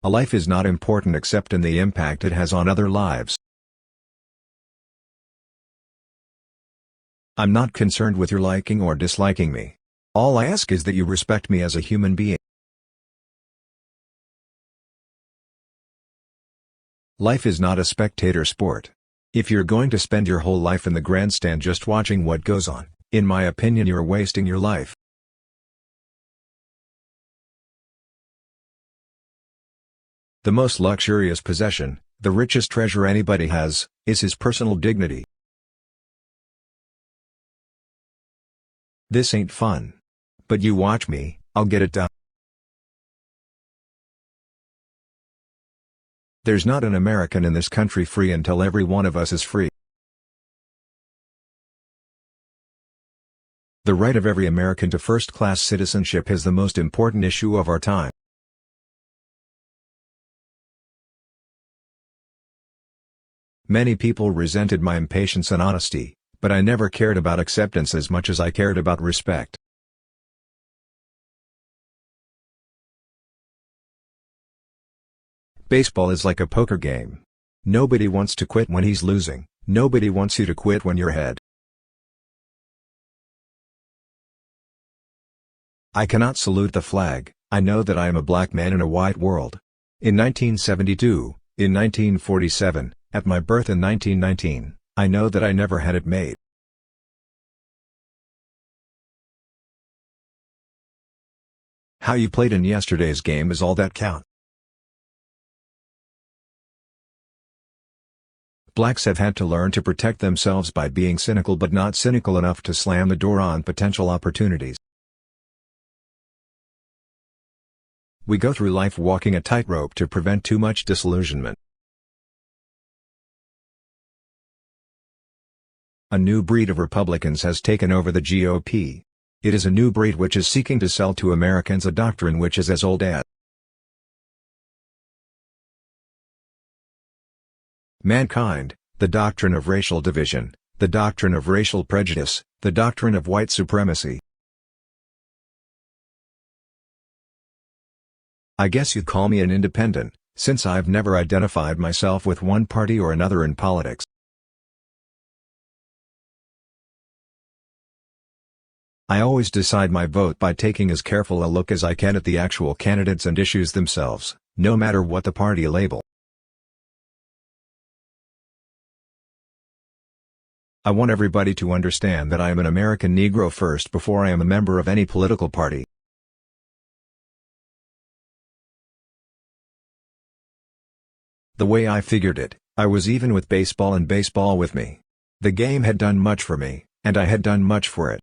A life is not important except in the impact it has on other lives. I'm not concerned with your liking or disliking me. All I ask is that you respect me as a human being. Life is not a spectator sport. If you're going to spend your whole life in the grandstand just watching what goes on, in my opinion you're wasting your life. The most luxurious possession, the richest treasure anybody has, is his personal dignity. This ain't fun. But you watch me, I'll get it done. There's not an American in this country free until every one of us is free. The right of every American to first-class citizenship is the most important issue of our time. Many people resented my impatience and honesty, but I never cared about acceptance as much as I cared about respect. Baseball is like a poker game. Nobody wants to quit when he's losing, nobody wants you to quit when you're ahead. I cannot salute the flag, I know that I am a black man in a white world. In 1972, in 1947, at my birth in 1919, I know that I never had it made. How you played in yesterday's game is all that counts. Blacks have had to learn to protect themselves by being cynical but not cynical enough to slam the door on potential opportunities. We go through life walking a tightrope to prevent too much disillusionment. A new breed of Republicans has taken over the GOP. It is a new breed which is seeking to sell to Americans a doctrine which is as old as mankind, the doctrine of racial division, the doctrine of racial prejudice, the doctrine of white supremacy. I guess you'd call me an independent, since I've never identified myself with one party or another in politics. I always decide my vote by taking as careful a look as I can at the actual candidates and issues themselves, no matter what the party label. I want everybody to understand that I am an American Negro first before I am a member of any political party. The way I figured it, I was even with baseball and baseball with me. The game had done much for me, and I had done much for it.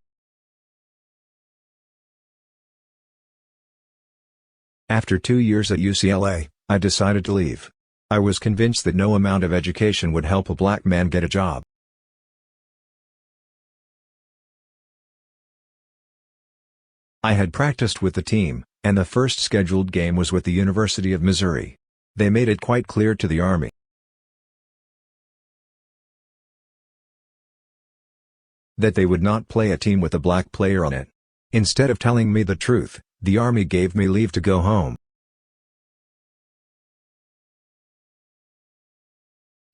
After 2 years at UCLA, I decided to leave. I was convinced that no amount of education would help a black man get a job. I had practiced with the team, and the first scheduled game was with the University of Missouri. They made it quite clear to the Army that they would not play a team with a black player on it. Instead of telling me the truth, the Army gave me leave to go home.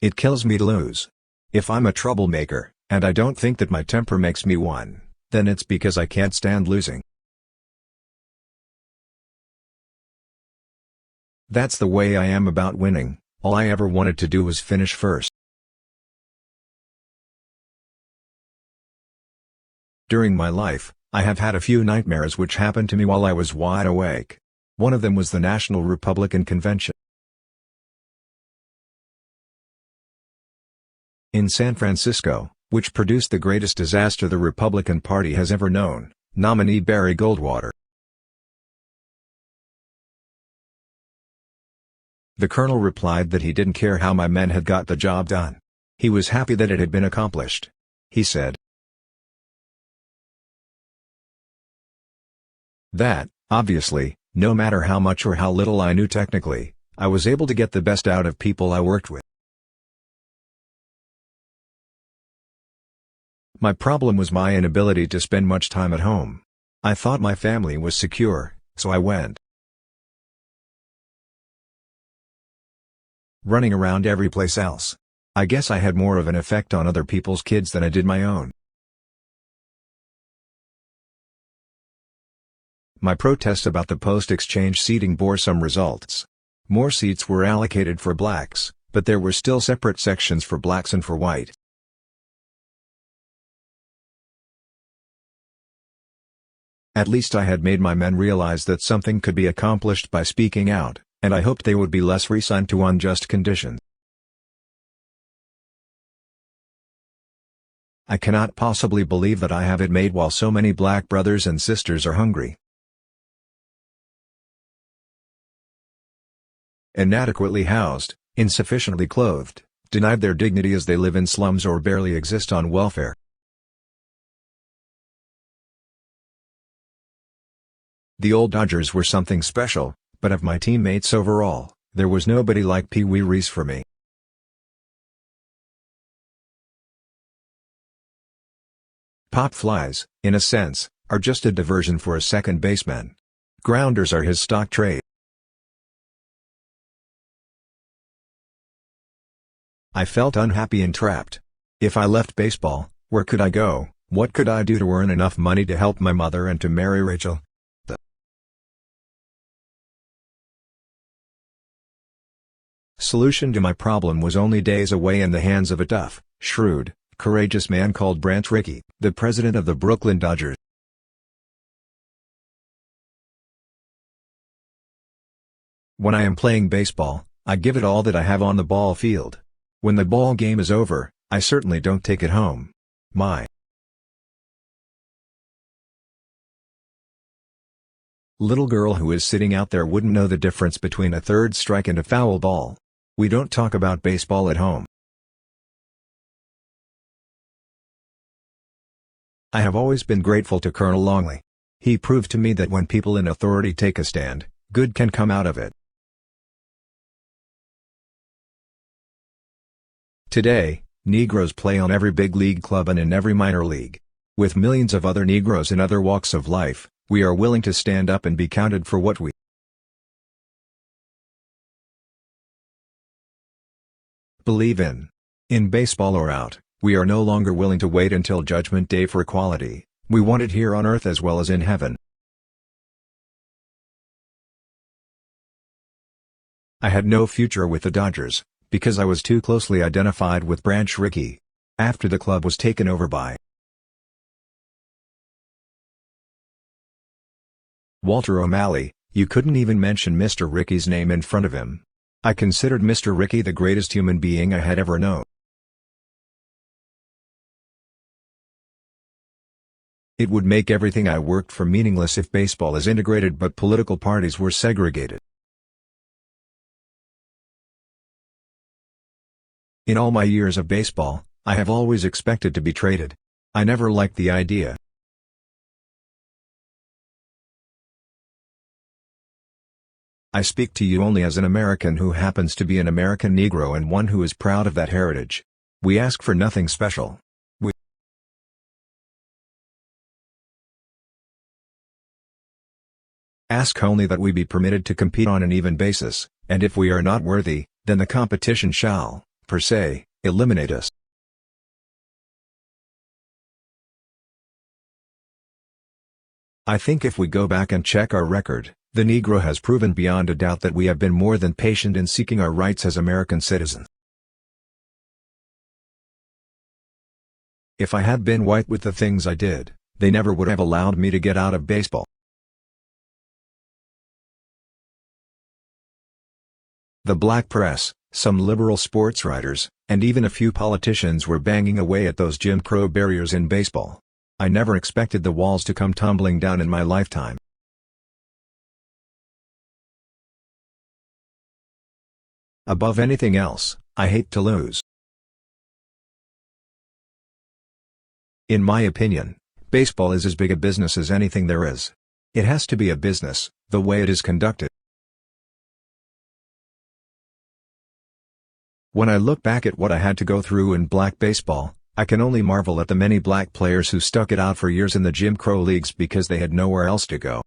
It kills me to lose. If I'm a troublemaker, and I don't think that my temper makes me one, then it's because I can't stand losing. That's the way I am about winning. All I ever wanted to do was finish first. During my life, I have had a few nightmares which happened to me while I was wide awake. One of them was the National Republican Convention in San Francisco, which produced the greatest disaster the Republican Party has ever known, nominee Barry Goldwater. The colonel replied that he didn't care how my men had got the job done. He was happy that it had been accomplished. He said that, obviously, no matter how much or how little I knew technically, I was able to get the best out of people I worked with. My problem was my inability to spend much time at home. I thought my family was secure, so I went. running around every place else. I guess I had more of an effect on other people's kids than I did my own. My protest about the post-exchange seating bore some results. More seats were allocated for blacks, but there were still separate sections for blacks and for white. At least I had made my men realize that something could be accomplished by speaking out, and I hoped they would be less resigned to unjust conditions. I cannot possibly believe that I have it made while so many black brothers and sisters are hungry. Inadequately housed, insufficiently clothed, denied their dignity as they live in slums or barely exist on welfare. The old Dodgers were something special, but of my teammates overall, there was nobody like Pee Wee Reese for me. Pop flies, in a sense, are just a diversion for a second baseman. Grounders are his stock trade. I felt unhappy and trapped. If I left baseball, where could I go? What could I do to earn enough money to help my mother and to marry Rachel? The solution to my problem was only days away in the hands of a tough, shrewd, courageous man called Branch Rickey, the president of the Brooklyn Dodgers. When I am playing baseball, I give it all that I have on the ball field. When the ball game is over, I certainly don't take it home. My little girl who is sitting out there wouldn't know the difference between a third strike and a foul ball. We don't talk about baseball at home. I have always been grateful to Colonel Longley. He proved to me that when people in authority take a stand, good can come out of it. Today, Negroes play on every big league club and in every minor league. With millions of other Negroes in other walks of life, we are willing to stand up and be counted for what we believe in. In baseball or out, we are no longer willing to wait until Judgment Day for equality. We want it here on earth as well as in heaven. I had no future with the Dodgers, because I was too closely identified with Branch Rickey. After the club was taken over by Walter O'Malley, you couldn't even mention Mr. Rickey's name in front of him. I considered Mr. Rickey the greatest human being I had ever known. It would make everything I worked for meaningless if baseball is integrated but political parties were segregated. In all my years of baseball, I have always expected to be traded. I never liked the idea. I speak to you only as an American who happens to be an American Negro and one who is proud of that heritage. We ask for nothing special. We ask only that we be permitted to compete on an even basis, and if we are not worthy, then the competition shall, per se, eliminate us. I think if we go back and check our record, the Negro has proven beyond a doubt that we have been more than patient in seeking our rights as American citizens. If I had been white with the things I did, they never would have allowed me to get out of baseball. The black press, some liberal sports writers, and even a few politicians were banging away at those Jim Crow barriers in baseball. I never expected the walls to come tumbling down in my lifetime. Above anything else, I hate to lose. In my opinion, baseball is as big a business as anything there is. It has to be a business, the way it is conducted. When I look back at what I had to go through in black baseball, I can only marvel at the many black players who stuck it out for years in the Jim Crow leagues because they had nowhere else to go.